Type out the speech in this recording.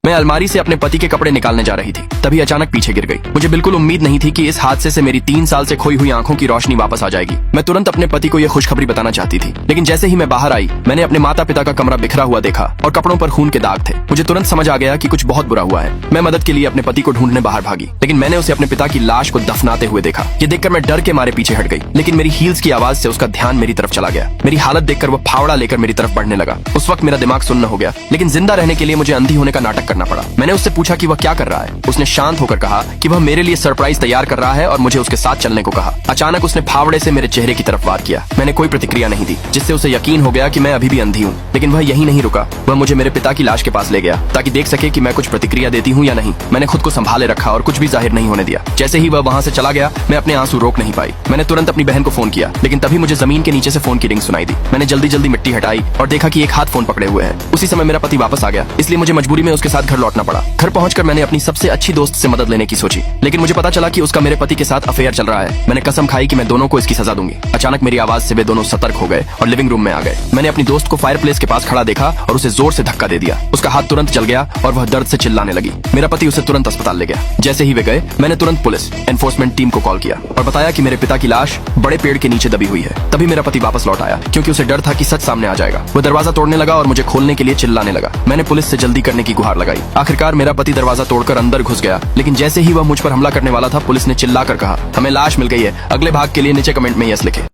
मैं अलमारी से अपने पति के कपड़े निकालने जा रही थी, तभी अचानक पीछे गिर गई। मुझे बिल्कुल उम्मीद नहीं थी कि इस हादसे से मेरी 3 साल से खोई हुई आंखों की रोशनी वापस आ जाएगी। मैं तुरंत अपने पति को यह खुशखबरी बताना चाहती थी, लेकिन जैसे ही मैं बाहर आई, मैंने अपने माता पिता का कमरा बिखरा हुआ देखा और कपड़ों पर खून के दाग थे। मुझे तुरंत समझ आ गया कि कुछ बहुत बुरा हुआ है। मैं मदद के लिए अपने पति को ढूंढने बाहर भागी, लेकिन मैंने उसे अपने पिता की लाश को दफनाते हुए देखा। ये देखकर मैं डर के मारे पीछे हट गई, लेकिन मेरी हील्स की आवाज से उसका ध्यान मेरी तरफ चला गया। मेरी हालत देखकर वो फावड़ा लेकर मेरी तरफ बढ़ने लगा। उस वक्त मेरा दिमाग सुन्न हो गया, लेकिन जिंदा रहने के लिए मुझे अंधी होने का नाटक करना पड़ा। मैंने उससे पूछा कि वह क्या कर रहा है। उसने शांत होकर कहा कि वह मेरे लिए सरप्राइज तैयार कर रहा है और मुझे उसके साथ चलने को कहा। अचानक उसने फावड़े से मेरे चेहरे की तरफ वार किया। मैंने कोई प्रतिक्रिया नहीं दी, जिससे उसे यकीन हो गया कि मैं अभी भी अंधी हूँ। लेकिन वह यहीं नहीं रुका, वह मुझे मेरे पिता की लाश के पास ले गया ताकि देख सके कि मैं कुछ प्रतिक्रिया देती हूँ या नहीं। मैंने खुद को संभाले रखा और कुछ भी जाहिर नहीं होने दिया। जैसे ही वह वहाँ से चला गया, मैं अपने आंसू रोक नहीं पाई। मैंने तुरंत अपनी बहन को फोन किया, लेकिन तभी मुझे जमीन के नीचे से फोन की रिंग सुनाई दी। मैंने जल्दी जल्दी मिट्टी हटाई और देखा कि एक हाथ फोन पकड़े हुए है। उसी समय मेरा पति वापस आ गया, इसलिए मुझे मजबूरी में उसके साथ घर लौटना पड़ा। घर पहुंचकर मैंने अपनी सबसे अच्छी दोस्त से मदद लेने की सोची, लेकिन मुझे पता चला कि उसका मेरे पति के साथ अफेयर चल रहा है। मैंने कसम खाई कि मैं दोनों को इसकी सजा दूंगी। अचानक मेरी आवाज से वे दोनों सतर्क हो गए और लिविंग रूम में आ गए। मैंने अपनी दोस्त को फायर प्लेस के पास खड़ा देखा और उसे जोर से धक्का दे दिया। उसका हाथ तुरंत जल गया और वह दर्द से चिल्लाने लगी। मेरा पति उसे तुरंत अस्पताल ले गया। जैसे ही वे गए, मैंने तुरंत पुलिस एनफोर्समेंट टीम को कॉल किया और बताया कि मेरे पिता की लाश बड़े पेड़ के नीचे दबी हुई है। तभी मेरा पति वापस लौट आया, क्योंकि उसे डर था कि सच सामने आ जाएगा। वह दरवाजा तोड़ने लगा और मुझे खोलने के लिए चिल्लाने लगा। मैंने पुलिस से जल्दी करने की गुहार लगाई। आखिरकार मेरा पति दरवाजा तोड़कर अंदर घुस गया, लेकिन जैसे ही वह मुझ पर हमला करने वाला था, पुलिस ने चिल्लाकर कहा, हमें लाश मिल गई है। अगले भाग के लिए नीचे कमेंट में यस लिखें।